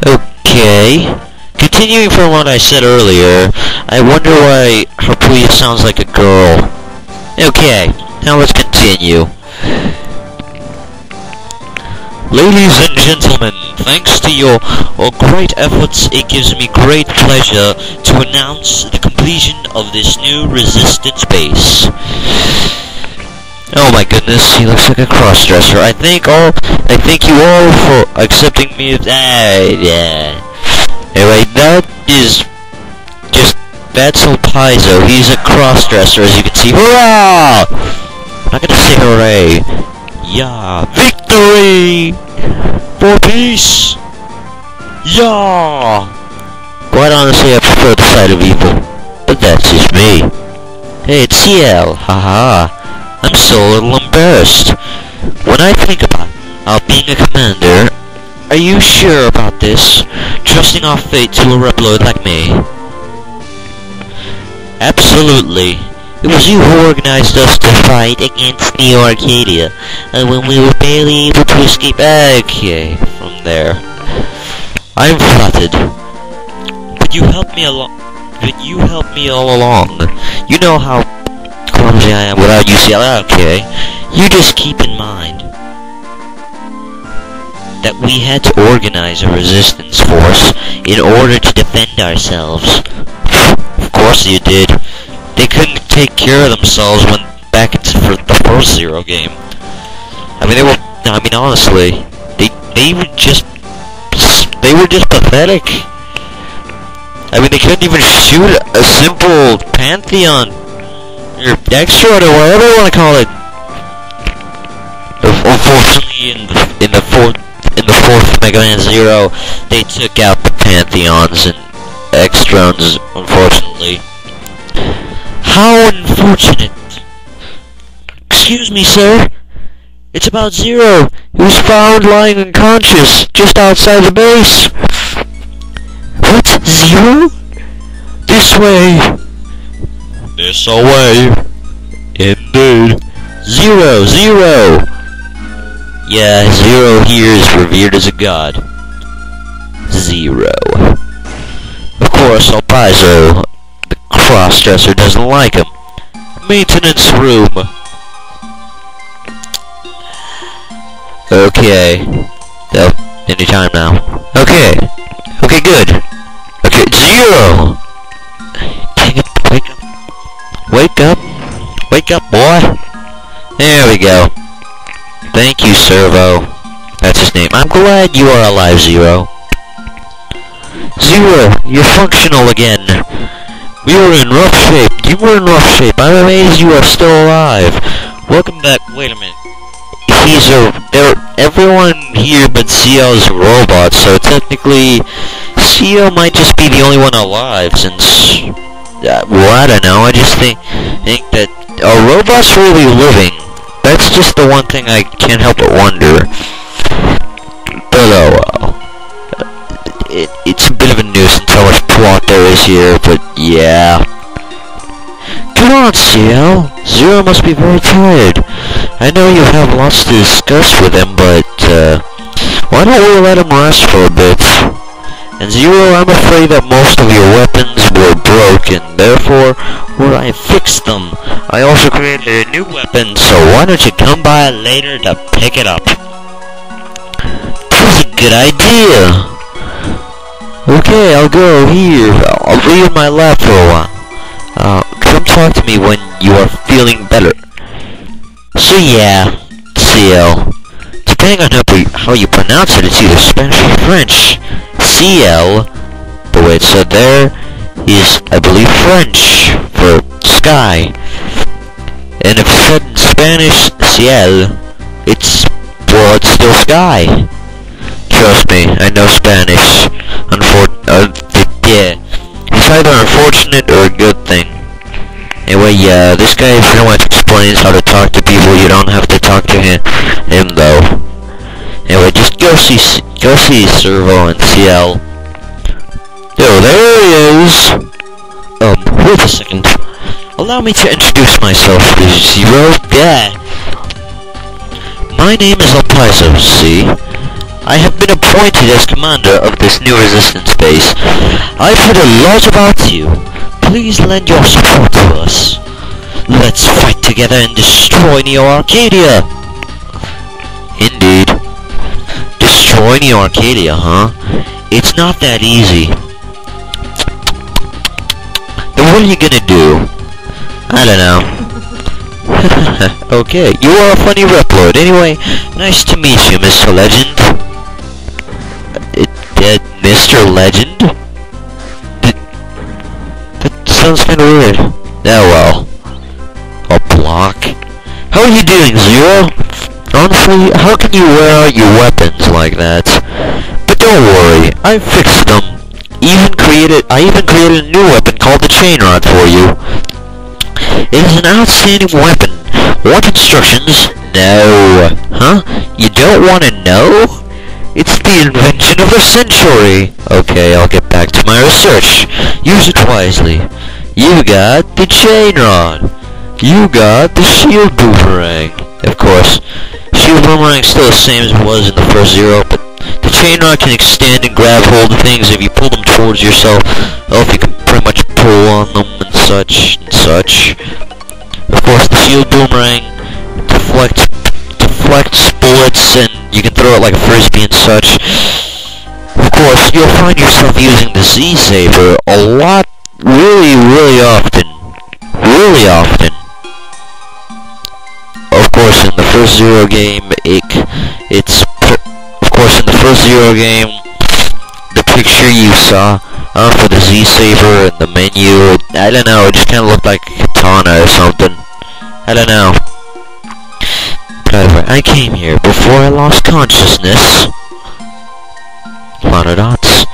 Okay. Continuing from what I said earlier, I wonder why Harpuya sounds like a girl. Okay, now let's continue. Ladies and gentlemen, thanks to your great efforts, it gives me great pleasure to announce the completion of this new resistance base. Oh my goodness, he looks like a crossdresser. I thank you all for accepting me. Anyway, that's El Paizo. He's a crossdresser, as you can see. Hurrah! I'm not gonna say hooray. Yeah, victory! For peace! Yeah! Quite honestly, I prefer the side of evil. But that's just me. Hey, it's CL. Haha. I'm so a little embarrassed. When I think about being a commander, are you sure about this? Trusting our fate to a rebel like me? Absolutely. It was you who organized us to fight against Neo Arcadia, and when we were barely able to escape from there. I'm flattered. But you helped me all along. You know how clumsy I am without UCL. Okay. You just keep in mind that we had to organize a resistance force in order to defend ourselves. Of course you did. They couldn't take care of themselves when back into the first Zero game. Honestly, they were just pathetic. They couldn't even shoot a simple Pantheon or Extra or whatever you want to call it. Unfortunately, in the fourth Mega Man Zero, they took out the Pantheons and Extrons. Unfortunately. How unfortunate! Excuse me, sir. It's about Zero. He was found lying unconscious just outside the base. What? Zero? This way. This away. Indeed. Zero. Yeah, Zero here is revered as a god. Zero. Of course, El Paizo, the crossdresser, doesn't like him. Maintenance room. Okay. Anytime now. Okay, good. Okay, Zero! Dang it, wake up, boy! There we go. Thank you, Servo. That's his name. I'm glad you are alive, Zero. Zero, you're functional again. We were in rough shape. You were in rough shape. I'm amazed you are still alive. Welcome back. Wait a minute. Everyone here but CL is a robot, so technically CL might just be the only one alive since... well, I don't know. I just think that are robots really living? That's just the one thing I can't help but wonder. But oh well. It's a bit of a nuisance how much plot there is here, but yeah. Come on, CL. Zero must be very tired. I know you have lots to discuss with him, but why don't we let him rest for a bit? And Zero, I'm afraid that most of your weapons were broken, therefore, when I fixed them, I also created a new weapon, so why don't you come by later to pick it up? That's a good idea! Okay, I'll go here. I'll be in my lab for a while. Come talk to me when you are feeling better. So yeah, CL. Depending on how you pronounce it, it's either Spanish or French. CL, the way it's said there, is, I believe, French for sky. And if it's said in Spanish, ciel, it's still sky. Trust me, I know Spanish. Yeah, it's either unfortunate or a good thing. Anyway, yeah, this guy pretty much explains how to talk to people. You don't have to talk to him though. Anyway, just go see Servo and CL. Oh, there he is! Wait a second. Allow me to introduce myself, Zero. Yeah. My name is El Paizo, see? I have been appointed as commander of this new resistance base. I've heard a lot about you. Please lend your support to us. Let's fight together and destroy Neo Arcadia! Indeed. Destroy Neo Arcadia, huh? It's not that easy. Then what are you gonna do? I don't know. Okay, you are a funny Reploid. Anyway, nice to meet you, Mr. Legend. Mr. Legend? That sounds kinda weird. Yeah, well. A block. How are you doing, Zero? Honestly, how can you wear out your weapons like that? But don't worry, I fixed them. I even created a new weapon called the Chain Rod for you. It is an outstanding weapon. Want instructions? No. Huh? You don't want to know? It's the invention of the century. Okay, I'll get back to my research. Use it wisely. You got the Chain Rod. You got the Shield Boomerang. Of course, Shield Boomerang's still the same as it was in the first Zero, but the Chain Rod can extend and grab hold of things if you pull them towards yourself. Well, if you can pretty much pull on them and such and such. Of course, the Shield Boomerang deflects bullets, and you can throw it like a frisbee and such. Of course, you'll find yourself using the Z-Saber a lot, really often. Really often. Of course, in the first Zero game, the picture you saw for the Z-Saber and the menu, I don't know, it just kind of looked like a katana or something. I don't know. But anyway, I came here before I lost consciousness. Dots.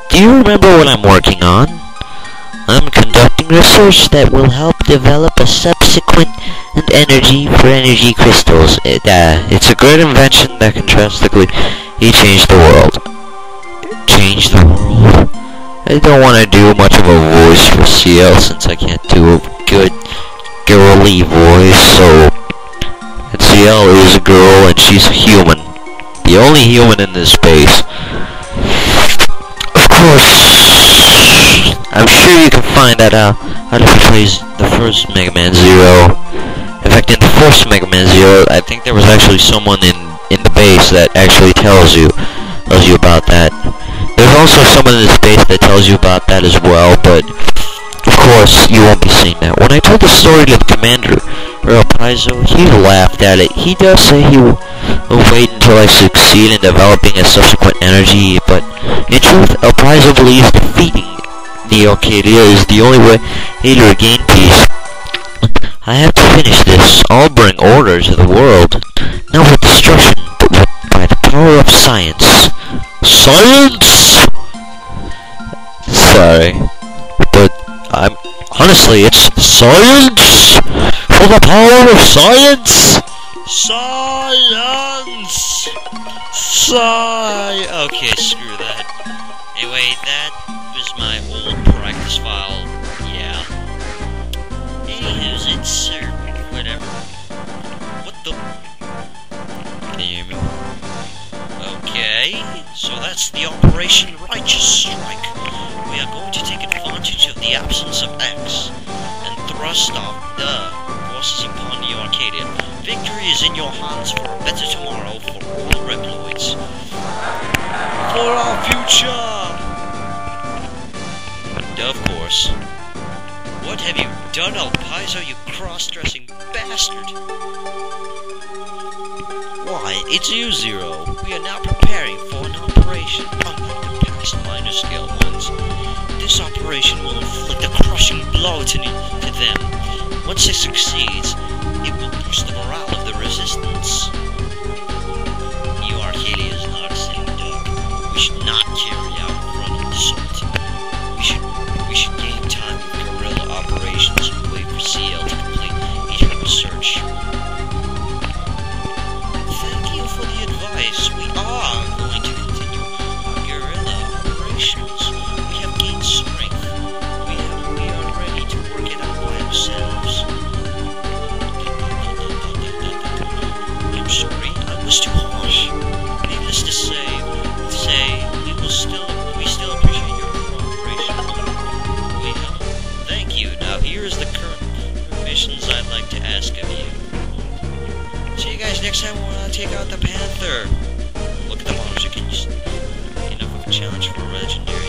Do you remember what I'm working on? I'm conducting research that will help develop a subsequent energy for energy crystals. It's a great invention that can drastically change the world. Change the world? I don't want to do much of a voice for CL since I can't do a good girly voice, so... And CL is a girl and she's a human. The only human in this space. Of course, I'm sure you can find that out if you plays the first Mega Man Zero. In fact, in the first Mega Man Zero, I think there was actually someone in the base that actually tells you about that. There's also someone in this base that tells you about that as well, but of course you won't be seeing that. When I told the story to the commander, Earl Paizo, he laughed at it. He does say he will wait until I succeed in developing a subsequent energy, but in truth, El Paizo believes defeating Neo Arcadia is the only way to regain peace. I have to finish this. I'll bring order to the world, not with destruction, but by the power of science. Science! Sorry, but honestly, it's science! For the power of science! Science! Okay, screw that. Anyway, that was my old practice file. Yeah. Anywho's it's whatever. What the? Can you hear me? Okay, so that's the Operation Righteous Strike. We are going to take advantage of the absence of X and thrust off the forces upon Neo Arcadia. Victory is in your hands for a better tomorrow for all Reploids. For our future! And of course. What have you done, El Paizo, you cross-dressing bastard? Why, it's you, Zero. We are now preparing for an operation unlike the past minor scale ones. This operation will inflict a crushing blow to them. Once it succeeds, it will boost the morale of the resistance. Neo Arcadia is not a sitting duck. We should not carry out a frontal assault. We should gain time with guerrilla operations and wait for CL to complete each research. Thank you for the advice. We are going to continue our guerrilla operations. We have gained strength. We are ready to work it out by ourselves. guys, next time we'll take out the Panther. Look at the models. You can use enough of a challenge for a legendary